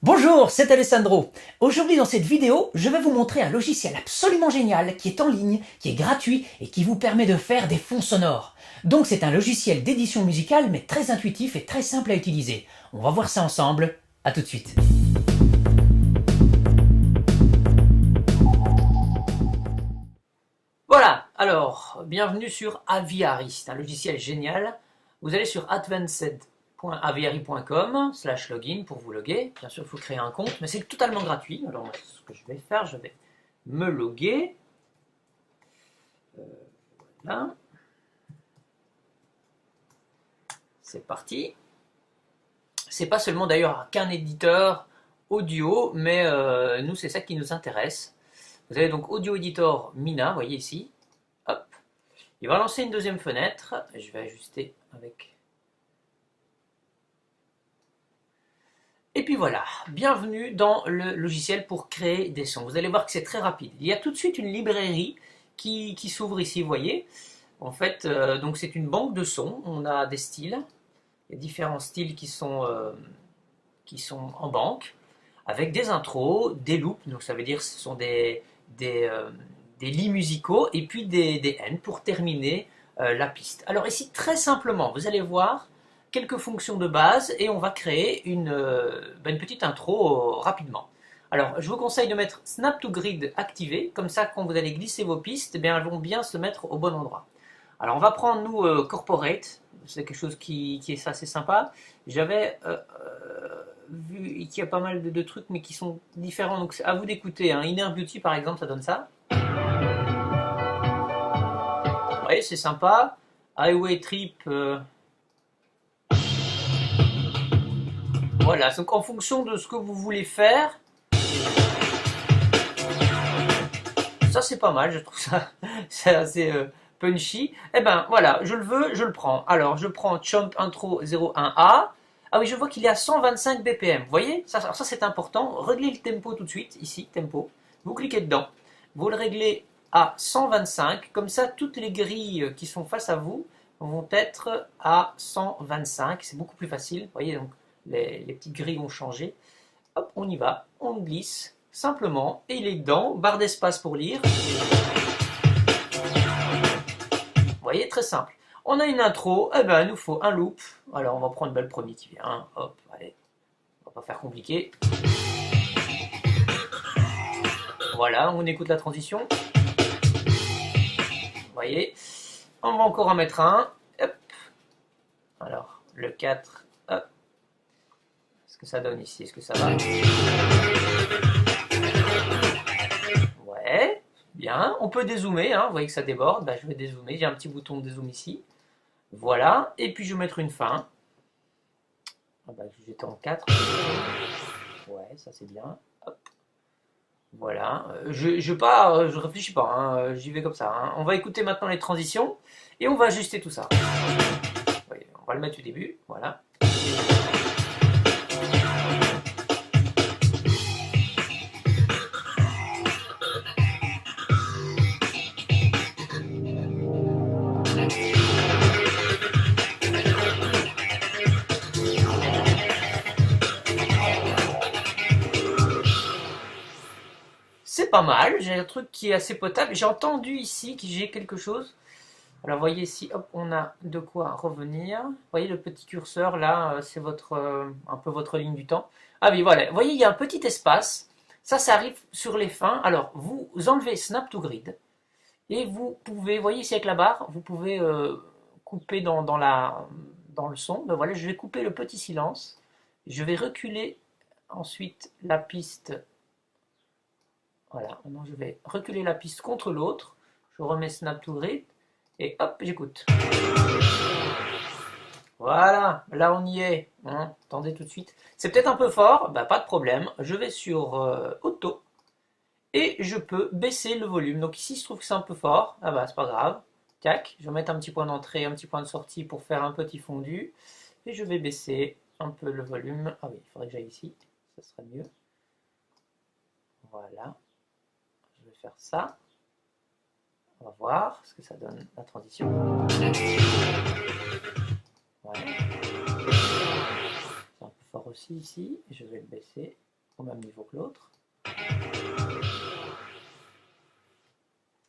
Bonjour, c'est Alessandro. Aujourd'hui dans cette vidéo, je vais vous montrer un logiciel absolument génial qui est en ligne, qui est gratuit et qui vous permet de faire des fonds sonores. Donc c'est un logiciel d'édition musicale mais très intuitif et très simple à utiliser. On va voir ça ensemble, à tout de suite. Voilà, alors, bienvenue sur Aviary, c'est un logiciel génial. Vous allez sur advanced.aviary.com/login pour vous loguer. Bien sûr, il faut créer un compte, mais c'est totalement gratuit. Alors, ce que je vais faire, je vais me loguer. Voilà. C'est parti. C'est pas seulement d'ailleurs qu'un éditeur audio, mais nous, c'est ça qui nous intéresse. Vous avez donc Audio Editor Mina, vous voyez ici. Hop. Il va lancer une deuxième fenêtre. Je vais ajuster avec. Et puis voilà, bienvenue dans le logiciel pour créer des sons. Vous allez voir que c'est très rapide. Il y a tout de suite une librairie qui s'ouvre ici, vous voyez. En fait, donc c'est une banque de sons. On a des styles. Il y a différents styles qui sont en banque, avec des intros, des loops, donc ça veut dire que ce sont des lits musicaux, et puis des ends pour terminer la piste. Alors ici, très simplement, vous allez voir quelques fonctions de base, et on va créer une petite intro rapidement. Alors, je vous conseille de mettre Snap to Grid activé, comme ça, quand vous allez glisser vos pistes, eh bien, elles vont bien se mettre au bon endroit. Alors, on va prendre, nous, Corporate, c'est quelque chose qui est assez sympa. J'avais vu qu'il y a pas mal de trucs, mais qui sont différents, donc c'est à vous d'écouter. Hein. Inner Beauty, par exemple, ça donne ça. Vous voyez, c'est sympa. Highway Trip... Voilà, donc en fonction de ce que vous voulez faire, ça c'est pas mal, je trouve ça c'est assez punchy. Eh ben voilà, je le veux, je le prends. Alors je prends Chomp Intro 01A. Ah oui, je vois qu'il est à 125 BPM. Vous voyez, ça c'est important. Réglez le tempo tout de suite, ici, tempo. Vous cliquez dedans. Vous le réglez à 125. Comme ça, toutes les grilles qui sont face à vous vont être à 125. C'est beaucoup plus facile. Vous voyez, donc les petites grilles ont changé. Hop, on y va, on glisse simplement, et il est dedans, barre d'espace pour lire. Vous voyez, très simple. On a une intro, eh ben, il nous faut un loop. Alors on va prendre le premier qui vient, hop, allez, on va pas faire compliqué. Voilà, on écoute la transition. Vous voyez, on va encore en mettre un, hop. Alors, le 4, hop. Est-ce que ça donne ici? Est-ce que ça va? Ouais, bien. On peut dézoomer, hein. Vous voyez que ça déborde. Ben, je vais dézoomer. J'ai un petit bouton de dézoom ici. Voilà. Et puis je vais mettre une fin. Ah ben, j'étais en 4. Ouais, ça c'est bien. Hop. Voilà. Je réfléchis pas. Hein. J'y vais comme ça. Hein. On va écouter maintenant les transitions. Et on va ajuster tout ça. Voyez, on va le mettre au début. Voilà. C'est pas mal, j'ai un truc qui est assez potable. J'ai entendu ici que j'ai quelque chose. Alors, vous voyez ici, hop, on a de quoi revenir. Vous voyez le petit curseur là, c'est un peu votre ligne du temps. Ah oui, voilà. Vous voyez, il y a un petit espace. Ça arrive sur les fins. Alors, vous enlevez Snap to Grid et vous pouvez, vous voyez ici avec la barre, vous pouvez couper dans le son. Ben voilà, je vais couper le petit silence. Je vais reculer ensuite la piste. Voilà, maintenant je vais reculer la piste contre l'autre, je remets Snap to Grid, et hop, j'écoute. Voilà, là on y est, hein. Attendez tout de suite. C'est peut-être un peu fort, bah, pas de problème, je vais sur Auto, et je peux baisser le volume. Donc ici, je trouve que c'est un peu fort, ah bah c'est pas grave, tac, je vais mettre un petit point d'entrée, un petit point de sortie pour faire un petit fondu, et je vais baisser un peu le volume. Ah oui, il faudrait que j'aille ici, ça serait mieux. Voilà. Je vais faire ça. On va voir ce que ça donne la transition. Voilà. C'est un peu fort aussi ici. Je vais le baisser. au même niveau que l'autre.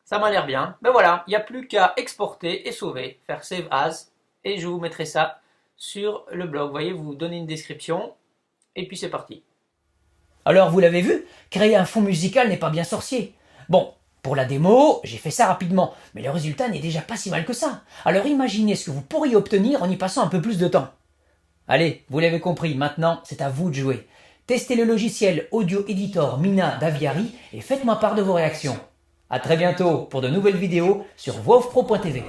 Ça m'a l'air bien. Ben voilà, il n'y a plus qu'à exporter et sauver, faire Save As, et je vous mettrai ça sur le blog. Vous voyez, vous donnez une description, et puis c'est parti. Alors vous l'avez vu, créer un fond musical n'est pas bien sorcier. Bon, pour la démo, j'ai fait ça rapidement, mais le résultat n'est déjà pas si mal que ça. Alors imaginez ce que vous pourriez obtenir en y passant un peu plus de temps. Allez, vous l'avez compris, maintenant c'est à vous de jouer. Testez le logiciel Audio Editor Mina d'Aviary et faites-moi part de vos réactions. A très bientôt pour de nouvelles vidéos sur voixoffpro.tv.